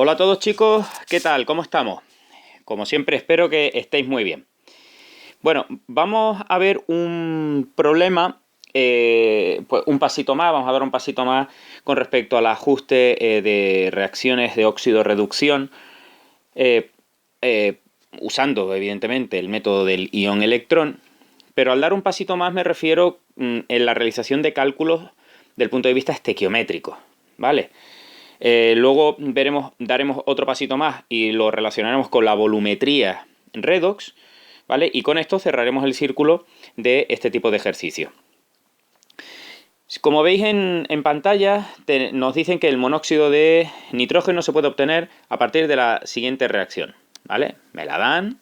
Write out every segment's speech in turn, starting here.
Hola a todos chicos, ¿qué tal? ¿Cómo estamos? Como siempre espero que estéis muy bien. Bueno, vamos a ver un problema, pues un pasito más, vamos a dar un pasito más con respecto al ajuste de reacciones de óxido-reducción, eh, eh, usando evidentemente el método del ion-electrón, pero al dar un pasito más me refiero en la realización de cálculos del punto de vista estequiométrico, ¿vale? Luego daremos otro pasito más y lo relacionaremos con la volumetría redox, ¿vale? Y con esto cerraremos el círculo de este tipo de ejercicio. Como veis en pantalla, nos dicen que el monóxido de nitrógeno se puede obtener a partir de la siguiente reacción, ¿vale? Me la dan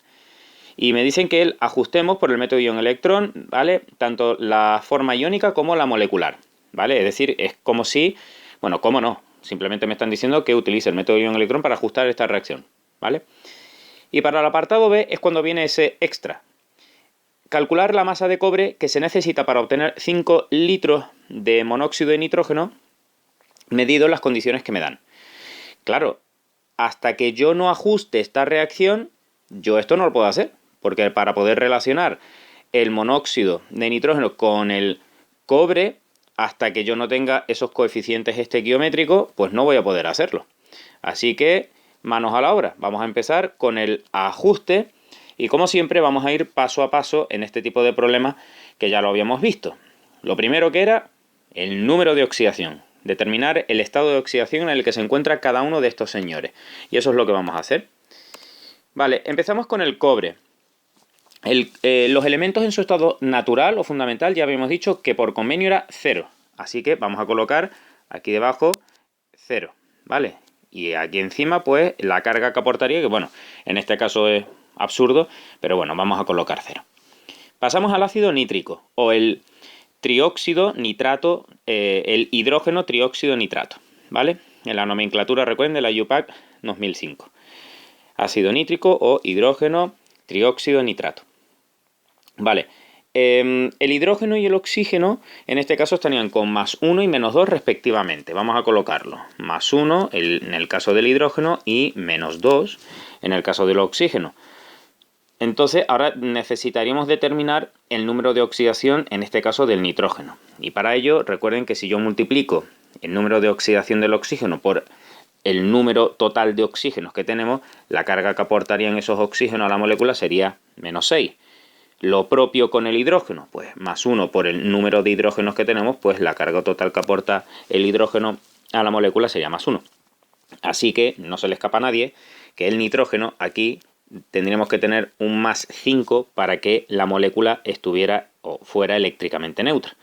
y me dicen que ajustemos por el método ion-electrón, ¿vale? Tanto la forma iónica como la molecular, ¿vale? Es decir, es como si, bueno, cómo no, simplemente me están diciendo que utilice el método ion-electrón para ajustar esta reacción, ¿vale? Y para el apartado B es cuando viene ese extra. Calcular la masa de cobre que se necesita para obtener 5 litros de monóxido de nitrógeno medido en las condiciones que me dan. Claro, hasta que yo no ajuste esta reacción, yo esto no lo puedo hacer, porque para poder relacionar el monóxido de nitrógeno con el cobre, hasta que yo no tenga esos coeficientes estequiométricos, pues no voy a poder hacerlo. Así que, manos a la obra. Vamos a empezar con el ajuste y como siempre vamos a ir paso a paso en este tipo de problemas que ya lo habíamos visto. Lo primero que era el número de oxidación. Determinar el estado de oxidación en el que se encuentra cada uno de estos señores. Y eso es lo que vamos a hacer. Vale, empezamos con el cobre. Los elementos en su estado natural o fundamental ya habíamos dicho que por convenio era 0. Así que vamos a colocar aquí debajo 0, ¿vale? Y aquí encima pues la carga que aportaría, que bueno, en este caso es absurdo, pero bueno, vamos a colocar 0. Pasamos al ácido nítrico o el trióxido nitrato, el hidrógeno trióxido nitrato, ¿vale? En la nomenclatura, recuerden, de la UPAC 2005. Ácido nítrico o hidrógeno trióxido nitrato. Vale, el hidrógeno y el oxígeno en este caso estarían con +1 y -2 respectivamente. Vamos a colocarlo. +1 en el caso del hidrógeno y -2 en el caso del oxígeno. Entonces ahora necesitaríamos determinar el número de oxidación, en este caso del nitrógeno. Y para ello recuerden que si yo multiplico el número de oxidación del oxígeno por el número total de oxígenos que tenemos, la carga que aportarían esos oxígenos a la molécula sería -6. Lo propio con el hidrógeno, pues +1 por el número de hidrógenos que tenemos, pues la carga total que aporta el hidrógeno a la molécula sería +1. Así que no se le escapa a nadie que el nitrógeno aquí tendríamos que tener un +5 para que la molécula estuviera o fuera eléctricamente neutra.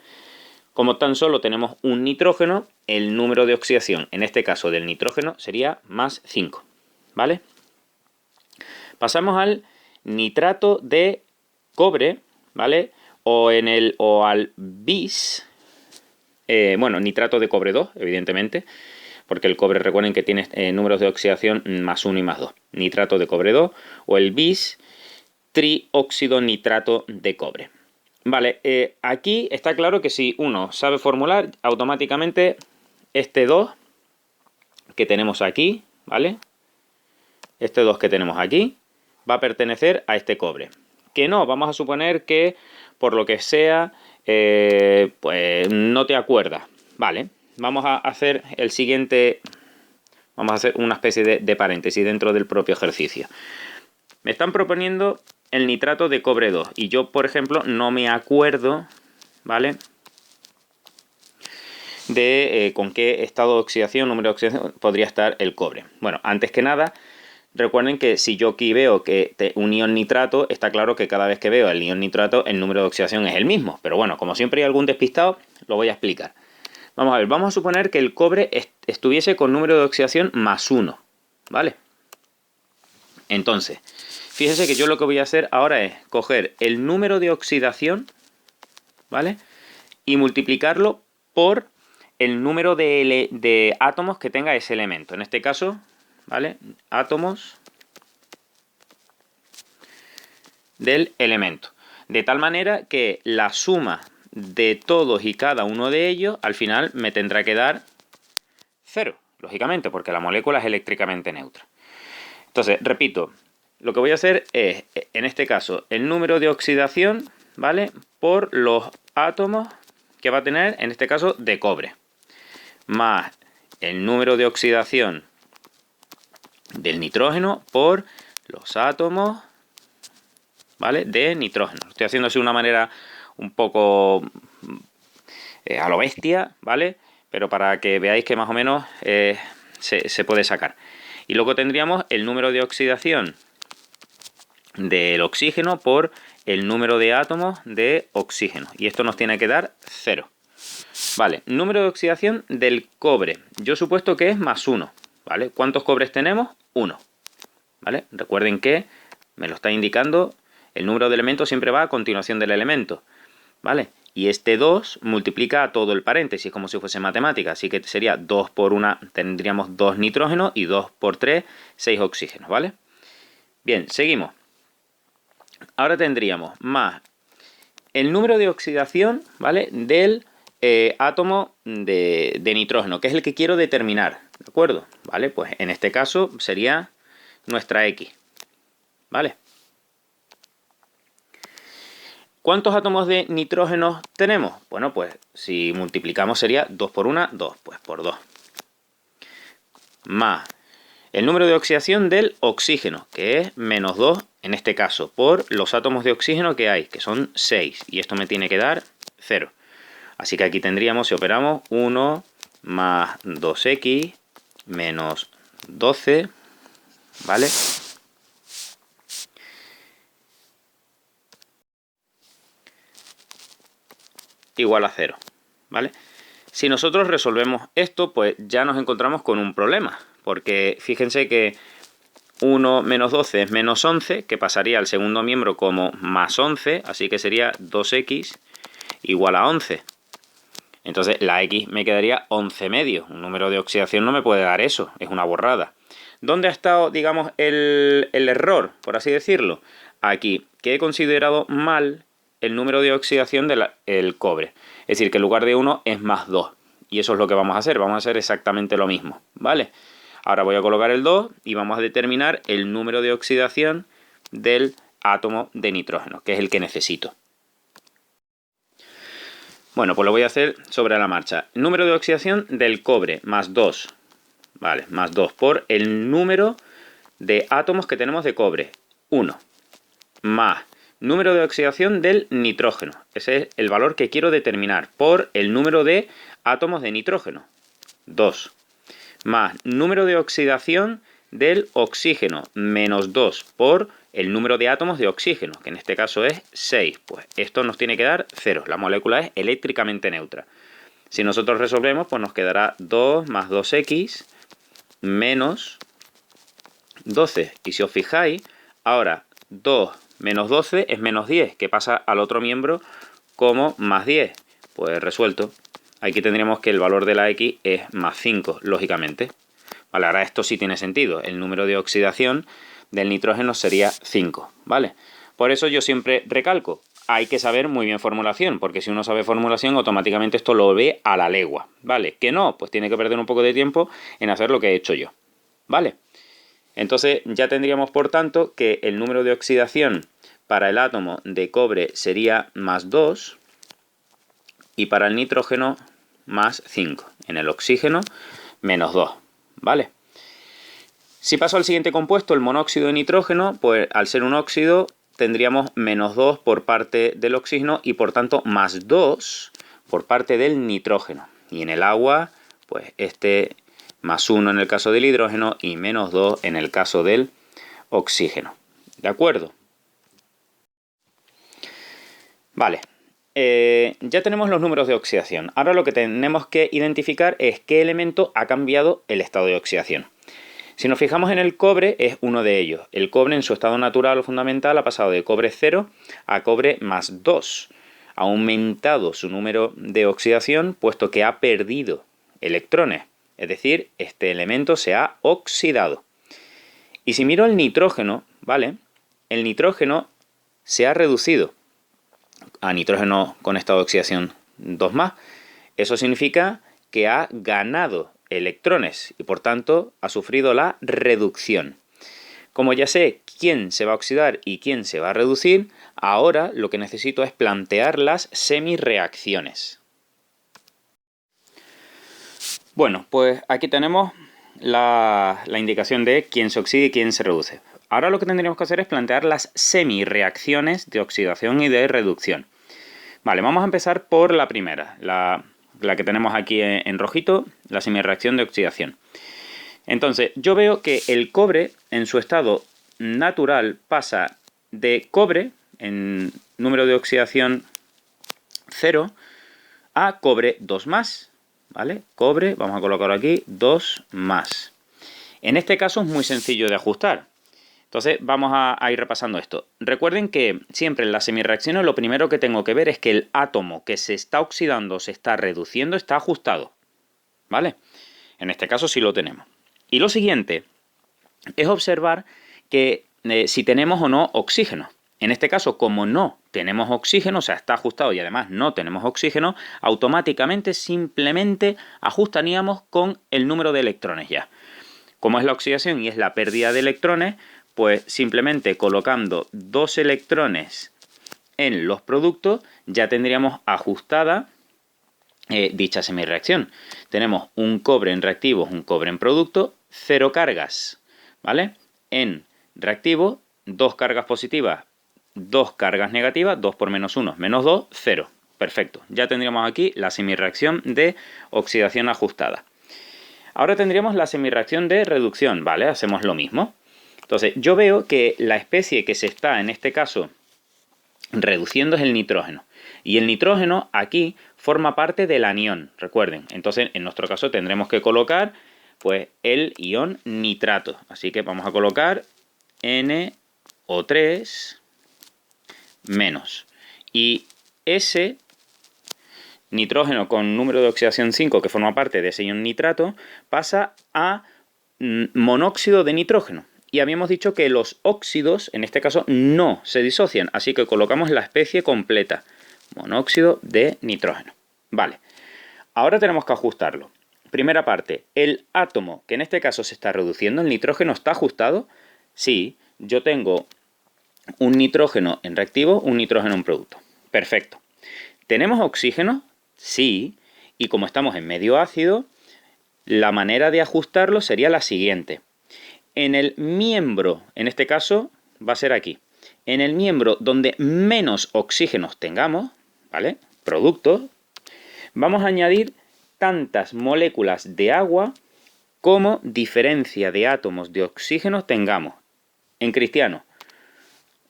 Como tan solo tenemos un nitrógeno, el número de oxidación, en este caso del nitrógeno, sería +5, ¿vale? Pasamos al nitrato de cobre, ¿vale? O al bis, bueno, nitrato de cobre 2, evidentemente, porque el cobre, recuerden que tiene números de oxidación +1 y +2. Nitrato de cobre 2 o el bis trióxido nitrato de cobre. Vale, aquí está claro que si uno sabe formular, automáticamente este 2 que tenemos aquí, ¿vale? Este 2 que tenemos aquí va a pertenecer a este cobre. Que no, vamos a suponer que por lo que sea, pues no te acuerdas. Vale, vamos a hacer el siguiente, vamos a hacer una especie de paréntesis dentro del propio ejercicio. Me están proponiendo el nitrato de cobre 2 y yo, por ejemplo, no me acuerdo, ¿vale?, de con qué estado de oxidación, número de oxidación podría estar el cobre. Bueno, antes que nada, recuerden que si yo aquí veo que un ion nitrato, está claro que cada vez que veo el ion nitrato, el número de oxidación es el mismo. Pero bueno, como siempre hay algún despistado, lo voy a explicar. Vamos a ver, vamos a suponer que el cobre estuviese con número de oxidación +1, ¿vale? Entonces, fíjense que yo lo que voy a hacer ahora es coger el número de oxidación, ¿vale?, y multiplicarlo por el número de átomos que tenga ese elemento. En este caso, ¿vale?, átomos del elemento. De tal manera que la suma de todos y cada uno de ellos, al final me tendrá que dar 0. lógicamente, porque la molécula es eléctricamente neutra. Entonces, repito, lo que voy a hacer es, en este caso, el número de oxidación, ¿vale? Por los átomos que va a tener, en este caso, de cobre, más el número de oxidación del nitrógeno por los átomos, ¿vale? De nitrógeno. Lo estoy haciendo así de una manera un poco a lo bestia, ¿vale? Pero para que veáis que más o menos se puede sacar. Y luego tendríamos el número de oxidación del oxígeno por el número de átomos de oxígeno. Y esto nos tiene que dar 0. Vale, número de oxidación del cobre. Yo he supuesto que es más 1. ¿Vale? ¿Cuántos cobres tenemos? 1. ¿Vale? Recuerden que me lo está indicando, el número de elementos siempre va a continuación del elemento. ¿Vale? Y este 2 multiplica a todo el paréntesis, como si fuese matemática. Así que sería 2 por 1, tendríamos 2 nitrógenos y 2 por 3, 6 oxígenos. ¿Vale? Bien, seguimos. Ahora tendríamos más el número de oxidación, ¿vale? Del átomo de nitrógeno, que es el que quiero determinar, ¿de acuerdo? ¿Vale? Pues en este caso sería nuestra X, ¿vale? ¿Cuántos átomos de nitrógeno tenemos? Bueno, pues si multiplicamos sería 2 por 1, 2, pues por 2. Más el número de oxidación del oxígeno, que es menos 2 en este caso, por los átomos de oxígeno que hay, que son 6, y esto me tiene que dar 0. Así que aquí tendríamos, si operamos, 1 más 2x menos 12, ¿vale? Igual a 0, ¿vale? Si nosotros resolvemos esto, pues ya nos encontramos con un problema, porque fíjense que 1 menos 12 es menos 11, que pasaría al segundo miembro como más 11, así que sería 2x igual a 11. Entonces la X me quedaría 11 medio. Un número de oxidación no me puede dar eso, es una borrada. ¿Dónde ha estado, digamos, el error, por así decirlo? Aquí, que he considerado mal el número de oxidación del cobre. Es decir, que en lugar de 1 es más 2. Y eso es lo que vamos a hacer. Vamos a hacer exactamente lo mismo, ¿vale? Ahora voy a colocar el 2 y vamos a determinar el número de oxidación del átomo de nitrógeno, que es el que necesito. Bueno, pues lo voy a hacer sobre la marcha. Número de oxidación del cobre, más 2. Vale, más 2 por el número de átomos que tenemos de cobre, 1. Más número de oxidación del nitrógeno. Ese es el valor que quiero determinar por el número de átomos de nitrógeno, 2. Más número de oxidación del oxígeno, menos 2 por el número de átomos de oxígeno, que en este caso es 6. Pues esto nos tiene que dar 0. La molécula es eléctricamente neutra. Si nosotros resolvemos, pues nos quedará 2 más 2x menos 12. Y si os fijáis, ahora 2 menos 12 es menos 10, que pasa al otro miembro como más 10. Pues resuelto. Aquí tendríamos que el valor de la X es más 5, lógicamente. Vale, ahora esto sí tiene sentido. El número de oxidación del nitrógeno sería 5, ¿vale? Por eso yo siempre recalco, hay que saber muy bien formulación, porque si uno sabe formulación, automáticamente esto lo ve a la legua, ¿vale? Que no, pues tiene que perder un poco de tiempo en hacer lo que he hecho yo, ¿vale? Entonces ya tendríamos, por tanto, que el número de oxidación para el átomo de cobre sería más 2 y para el nitrógeno más 5. En el oxígeno, menos 2, ¿vale? Si paso al siguiente compuesto, el monóxido de nitrógeno, pues al ser un óxido tendríamos menos 2 por parte del oxígeno y por tanto más 2 por parte del nitrógeno. Y en el agua, pues este más 1 en el caso del hidrógeno y menos 2 en el caso del oxígeno. ¿De acuerdo? Vale. Ya tenemos los números de oxidación. Ahora lo que tenemos que identificar es qué elemento ha cambiado el estado de oxidación. Si nos fijamos en el cobre, es uno de ellos. El cobre en su estado natural o fundamental ha pasado de cobre 0 a cobre más 2. Ha aumentado su número de oxidación puesto que ha perdido electrones. Es decir, este elemento se ha oxidado. Y si miro el nitrógeno, ¿vale? El nitrógeno se ha reducido a nitrógeno con estado de oxidación 2+. Eso significa que ha ganado electrones y por tanto ha sufrido la reducción. Como ya sé quién se va a oxidar y quién se va a reducir, ahora lo que necesito es plantear las semirreacciones. Bueno, pues aquí tenemos la indicación de quién se oxida y quién se reduce. Ahora lo que tendríamos que hacer es plantear las semirreacciones de oxidación y de reducción. Vale, vamos a empezar por la primera, la que tenemos aquí en rojito, la semirreacción de oxidación. Entonces, yo veo que el cobre en su estado natural pasa de cobre, en número de oxidación 0, a cobre 2+, ¿vale? Cobre, vamos a colocarlo aquí, 2+. En este caso es muy sencillo de ajustar. Entonces, vamos a ir repasando esto. Recuerden que siempre en las semirreacciones lo primero que tengo que ver es que el átomo que se está oxidando, se está reduciendo, está ajustado, ¿vale? En este caso sí lo tenemos. Y lo siguiente es observar que si tenemos o no oxígeno. En este caso, como no tenemos oxígeno, o sea, está ajustado y además no tenemos oxígeno, automáticamente simplemente ajustaríamos con el número de electrones ya. Como es la oxidación y es la pérdida de electrones, pues simplemente colocando 2 electrones en los productos ya tendríamos ajustada dicha semirreacción. Tenemos un cobre en reactivos, un cobre en producto, 0 cargas, ¿vale? En reactivo, 2 cargas positivas, 2 cargas negativas, 2 por -1, -2, 0. Perfecto. Ya tendríamos aquí la semirreacción de oxidación ajustada. Ahora tendríamos la semirreacción de reducción, ¿vale? Hacemos lo mismo. Entonces, yo veo que la especie que se está, en este caso, reduciendo es el nitrógeno. Y el nitrógeno aquí forma parte del anión, recuerden. Entonces, en nuestro caso tendremos que colocar pues el ion nitrato. Así que vamos a colocar NO3 menos. Y ese nitrógeno con número de oxidación 5, que forma parte de ese ion nitrato, pasa a monóxido de nitrógeno. Y habíamos dicho que los óxidos, en este caso, no se disocian. Así que colocamos la especie completa. Monóxido de nitrógeno. Vale. Ahora tenemos que ajustarlo. Primera parte. El átomo, que en este caso se está reduciendo, el nitrógeno está ajustado. Sí, yo tengo un nitrógeno en reactivo, un nitrógeno en producto. Perfecto. ¿Tenemos oxígeno? Sí. Y como estamos en medio ácido, la manera de ajustarlo sería la siguiente. En el miembro, en este caso va a ser aquí, en el miembro donde menos oxígenos tengamos, ¿vale? Producto, vamos a añadir tantas moléculas de agua como diferencia de átomos de oxígeno tengamos. En cristiano,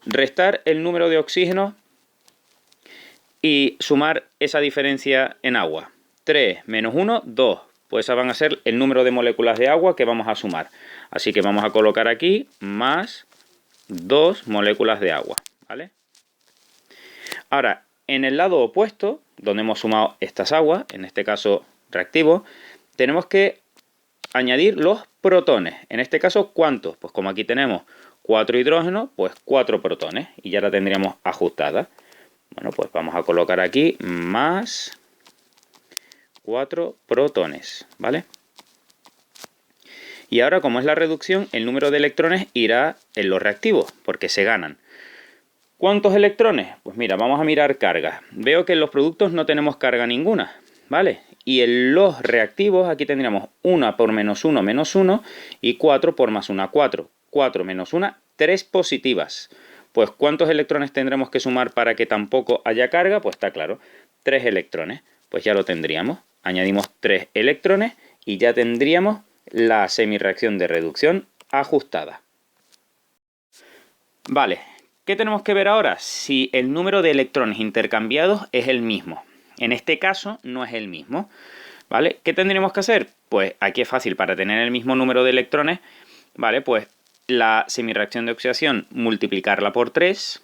restar el número de oxígenos y sumar esa diferencia en agua. 3 menos 1, 2. Pues esas van a ser el número de moléculas de agua que vamos a sumar. Así que vamos a colocar aquí más 2 moléculas de agua, ¿vale? Ahora, en el lado opuesto, donde hemos sumado estas aguas, en este caso reactivo, tenemos que añadir los protones. En este caso, ¿cuántos? Pues como aquí tenemos 4 hidrógenos, pues 4 protones. Y ya la tendríamos ajustada. Bueno, pues vamos a colocar aquí más 4 protones, ¿vale? Y ahora, como es la reducción, el número de electrones irá en los reactivos, porque se ganan. ¿Cuántos electrones? Pues mira, vamos a mirar cargas. Veo que en los productos no tenemos carga ninguna, ¿vale? Y en los reactivos aquí tendríamos 1 por -1, -1 y 4 por +1, 4. 4 menos 1, 3 positivas. Pues ¿cuántos electrones tendremos que sumar para que tampoco haya carga? Pues está claro, 3 electrones. Pues ya lo tendríamos. Añadimos 3 electrones y ya tendríamos la semirreacción de reducción ajustada. Vale, ¿qué tenemos que ver ahora? Si el número de electrones intercambiados es el mismo. En este caso no es el mismo, ¿vale? ¿Qué tendríamos que hacer? Pues aquí es fácil, para tener el mismo número de electrones, ¿vale? Pues la semirreacción de oxidación multiplicarla por 3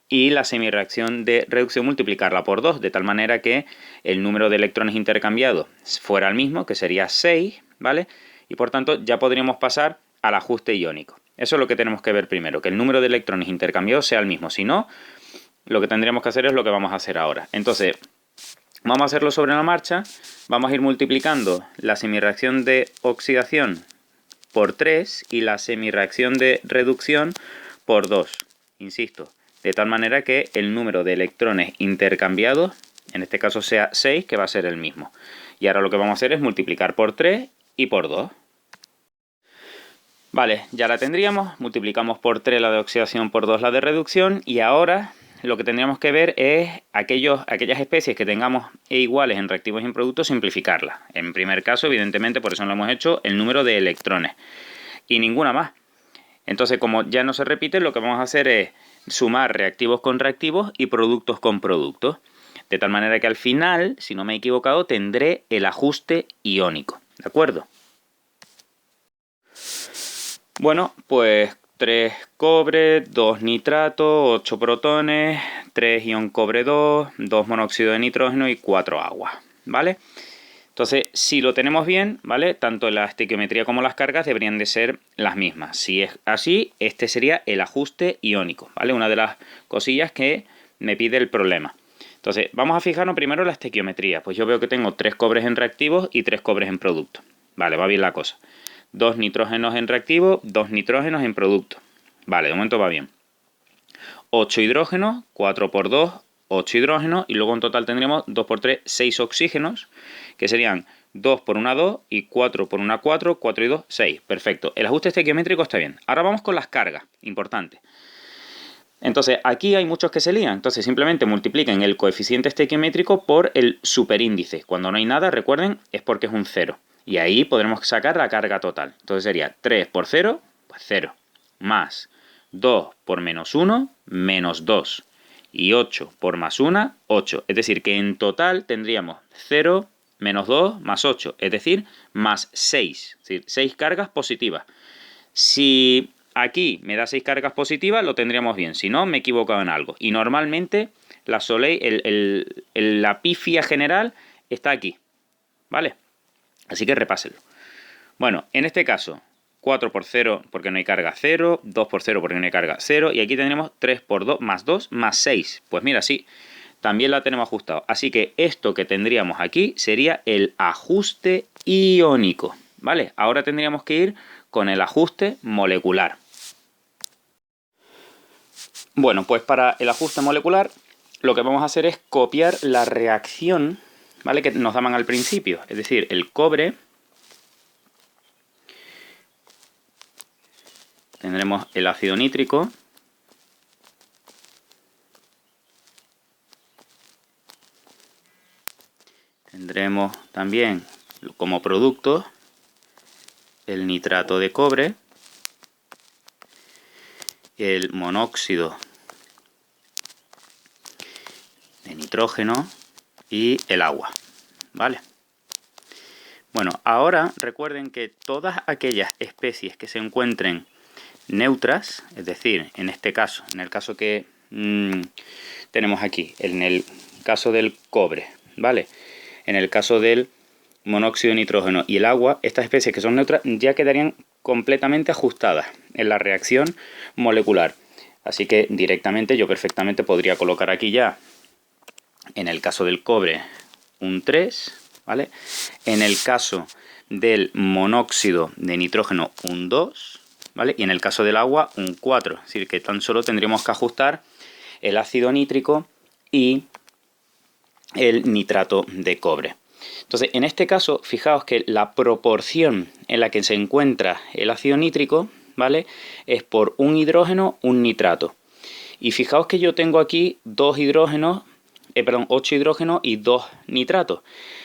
y la semirreacción de reducción multiplicarla por 2, de tal manera que el número de electrones intercambiados fuera el mismo, que sería 6, ¿vale? Y por tanto ya podríamos pasar al ajuste iónico. Eso es lo que tenemos que ver primero, que el número de electrones intercambiados sea el mismo. Si no, lo que tendríamos que hacer es lo que vamos a hacer ahora. Entonces, Vamos a hacerlo sobre la marcha. Vamos a ir multiplicando la semirreacción de oxidación por 3 y la semirreacción de reducción por 2. Insisto, de tal manera que el número de electrones intercambiados, en este caso sea 6, que va a ser el mismo. Y ahora lo que vamos a hacer es multiplicar por 3 y por 2. Vale, ya la tendríamos, multiplicamos por 3 la de oxidación, por 2 la de reducción, y ahora lo que tendríamos que ver es aquellas especies que tengamos iguales en reactivos y en productos, simplificarlas. En primer caso, evidentemente, por eso lo hemos hecho, el número de electrones, y ninguna más. Entonces, como ya no se repite, lo que vamos a hacer es sumar reactivos con reactivos y productos con productos. De tal manera que al final, si no me he equivocado, tendré el ajuste iónico. ¿De acuerdo? Bueno, pues 3 cobre, 2 nitrato, 8 protones, 3 ion cobre 2, 2 monóxido de nitrógeno y 4 agua, ¿vale? Entonces, si lo tenemos bien, ¿vale? Tanto la estequiometría como las cargas deberían de ser las mismas. Si es así, este sería el ajuste iónico, ¿vale? Una de las cosillas que me pide el problema. Entonces, vamos a fijarnos primero en la estequiometría. Pues yo veo que tengo 3 cobres en reactivos y 3 cobres en producto. Vale, va bien la cosa. 2 nitrógenos en reactivo, 2 nitrógenos en producto. Vale, de momento va bien. 8 hidrógenos, 4 por 2, 8 hidrógenos, y luego en total tendríamos 2 por 3, 6 oxígenos, que serían 2 por 1, 2, y 4 por 1, 4, 4 y 2, 6. Perfecto, el ajuste estequiométrico está bien. Ahora vamos con las cargas, importante. Entonces, aquí hay muchos que se lían. Entonces, simplemente multipliquen el coeficiente estequiométrico por el superíndice. Cuando no hay nada, recuerden, es porque es un 0. Y ahí podremos sacar la carga total. Entonces sería 3 por 0, pues 0. Más 2 por menos 1, menos 2. Y 8 por más 1, 8. Es decir, que en total tendríamos 0, menos 2, más 8. Es decir, más 6. Es decir, 6 cargas positivas. Si aquí me da 6 cargas positivas, lo tendríamos bien. Si no, me he equivocado en algo. Y normalmente la pifia general está aquí, ¿vale? Así que repásenlo. Bueno, en este caso, 4 por 0 porque no hay carga 0, 2 por 0 porque no hay carga 0, y aquí tendremos 3 por 2 más 6. Pues mira, sí, también la tenemos ajustado. Así que esto que tendríamos aquí sería el ajuste iónico, ¿vale? Ahora tendríamos que ir con el ajuste molecular. Bueno, pues para el ajuste molecular lo que vamos a hacer es copiar la reacción, ¿vale?, que nos daban al principio. Es decir, el cobre, tendremos el ácido nítrico, tendremos también como producto el nitrato de cobre, el monóxido de nitrógeno y el agua, ¿vale? Bueno, ahora recuerden que todas aquellas especies que se encuentren neutras, es decir, en este caso, en el caso que tenemos aquí, en el caso del cobre, ¿vale?, en el caso del monóxido de nitrógeno y el agua, estas especies que son neutras ya quedarían completamente ajustadas en la reacción molecular. Así que directamente yo perfectamente podría colocar aquí ya, en el caso del cobre, un 3, ¿vale? En el caso del monóxido de nitrógeno, un 2, ¿vale? Y en el caso del agua, un 4. Es decir, que tan solo tendríamos que ajustar el ácido nítrico y el nitrato de cobre. Entonces, en este caso, fijaos que la proporción en la que se encuentra el ácido nítrico, ¿vale?, es por un hidrógeno, un nitrato. Y fijaos que yo tengo aquí 8 hidrógenos y 2 nitratos.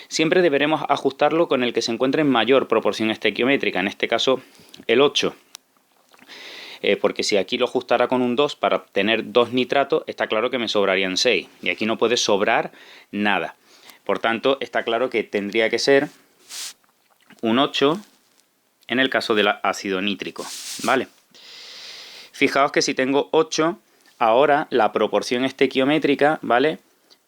Siempre deberemos ajustarlo con el que se encuentre en mayor proporción estequiométrica, en este caso el 8. Porque si aquí lo ajustara con un 2 para obtener 2 nitratos, está claro que me sobrarían 6. Y aquí no puede sobrar nada. Por tanto, está claro que tendría que ser un 8 en el caso del ácido nítrico, ¿vale? Fijaos que si tengo 8, ahora la proporción estequiométrica, ¿vale?,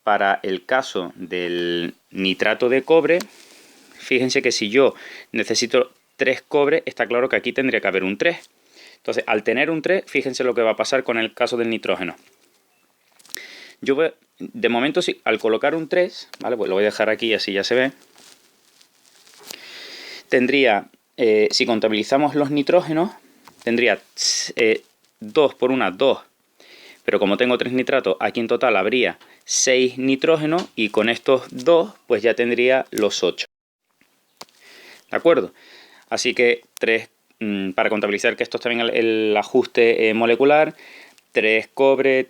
para el caso del nitrato de cobre, fíjense que si yo necesito 3 cobre, está claro que aquí tendría que haber un 3. Entonces, al tener un 3, fíjense lo que va a pasar con el caso del nitrógeno. Yo voy, de momento, al colocar un 3, ¿vale? Pues lo voy a dejar aquí, así ya se ve. Tendría, si contabilizamos los nitrógenos, tendría 2 por 1, 2. Pero como tengo 3 nitratos, aquí en total habría 6 nitrógenos y con estos 2 pues ya tendría los 8. ¿De acuerdo? Así que 3, para contabilizar que esto está bien el ajuste molecular, 3 cobre,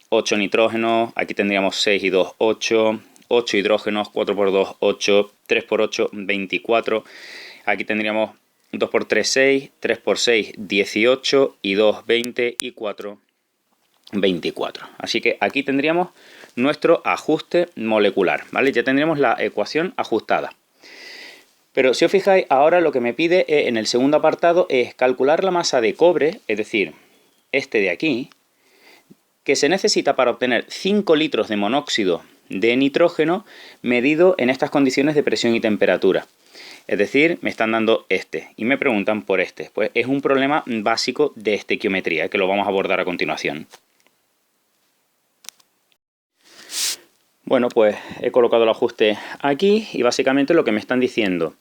8 nitrógenos, aquí tendríamos 6 y 2, 8, 8 hidrógenos, 4 por 2, 8, 3 por 8, 24. Aquí tendríamos 2 por 3, 6, 3 por 6, 18 y 2, 20 y 4, 24. Así que aquí tendríamos nuestro ajuste molecular, ¿vale? Ya tendríamos la ecuación ajustada. Pero si os fijáis, ahora lo que me pide en el segundo apartado es calcular la masa de cobre, es decir, este de aquí, que se necesita para obtener 5 litros de monóxido de nitrógeno medido en estas condiciones de presión y temperatura. Es decir, me están dando este y me preguntan por este. Pues es un problema básico de estequiometría que lo vamos a abordar a continuación. Bueno, pues he colocado el ajuste aquí y básicamente lo que me están diciendo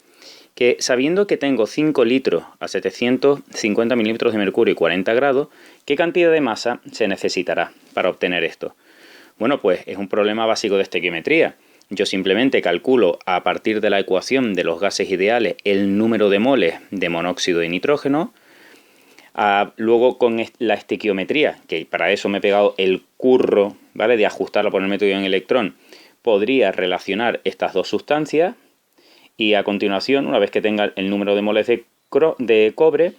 que sabiendo que tengo 5 litros a 750 milímetros de mercurio y 40 grados, ¿qué cantidad de masa se necesitará para obtener esto? Bueno, pues es un problema básico de estequiometría. Yo simplemente calculo a partir de la ecuación de los gases ideales el número de moles de monóxido de nitrógeno. Luego con la estequiometría, que para eso me he pegado el curro, ¿vale?, de ajustarla por el método ion electrón, podría relacionar estas dos sustancias. Y a continuación, una vez que tenga el número de moles de cobre,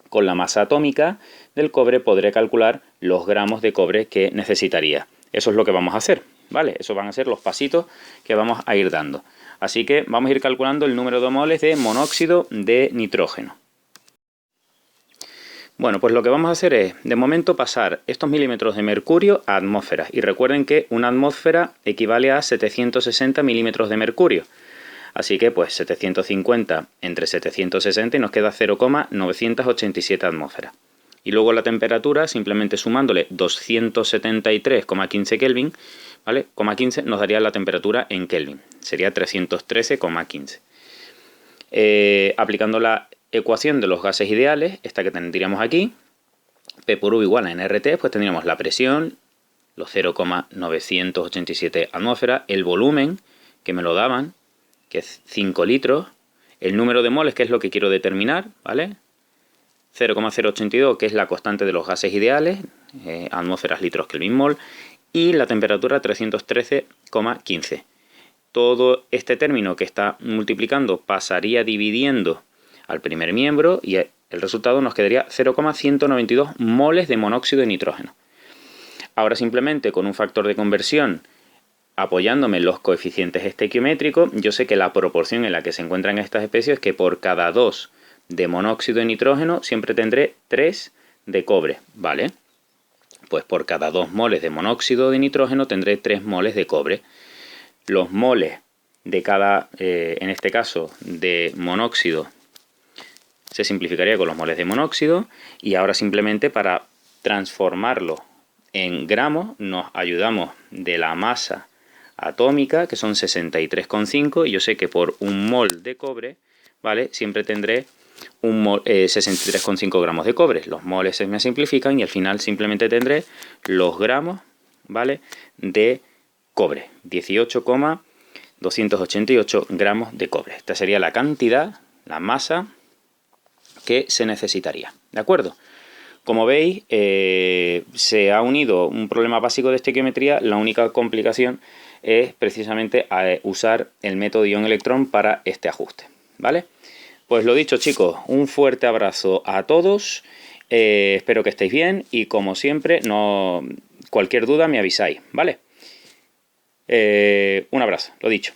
con la masa atómica del cobre podré calcular los gramos de cobre que necesitaría. Eso es lo que vamos a hacer, ¿vale? Esos van a ser los pasitos que vamos a ir dando. Así que vamos a ir calculando el número de moles de monóxido de nitrógeno. Bueno, pues lo que vamos a hacer es, de momento, pasar estos milímetros de mercurio a atmósferas. Y recuerden que una atmósfera equivale a 760 milímetros de mercurio. Así que pues 750 entre 760 y nos queda 0,987 atmósferas. Y luego la temperatura, simplemente sumándole 273,15 Kelvin, ¿vale? 15 nos daría la temperatura en Kelvin. Sería 313,15. Aplicando la ecuación de los gases ideales, esta que tendríamos aquí, P por U igual a nRT, pues tendríamos la presión, los 0,987 atmósferas, el volumen, que me lo daban, que es 5 litros, el número de moles, que es lo que quiero determinar, ¿vale? 0,082, que es la constante de los gases ideales, atmósferas, litros, Kelvin, mol, y la temperatura 313,15. Todo este término que está multiplicando pasaría dividiendo al primer miembro y el resultado nos quedaría 0,192 moles de monóxido de nitrógeno. Ahora simplemente con un factor de conversión, apoyándome en los coeficientes estequiométricos, yo sé que la proporción en la que se encuentran estas especies es que por cada 2 de monóxido de nitrógeno siempre tendré 3 de cobre, ¿vale? Pues por cada 2 moles de monóxido de nitrógeno tendré 3 moles de cobre. Los moles de cada, en este caso, de monóxido, se simplificaría con los moles de monóxido y ahora simplemente para transformarlo en gramos nos ayudamos de la masa atómica, que son 63,5, y yo sé que por un mol de cobre, ¿vale?, siempre tendré 63,5 gramos de cobre. Los moles se me simplifican y al final simplemente tendré los gramos, ¿vale?, de cobre, 18,288 gramos de cobre. Esta sería la cantidad, la masa que se necesitaría, ¿de acuerdo? Como veis, se ha unido un problema básico de estequiometría. La única complicación es precisamente usar el método ion electrón para este ajuste, ¿vale? Pues lo dicho, chicos, un fuerte abrazo a todos, espero que estéis bien y como siempre, cualquier duda me avisáis, ¿vale? Un abrazo, lo dicho.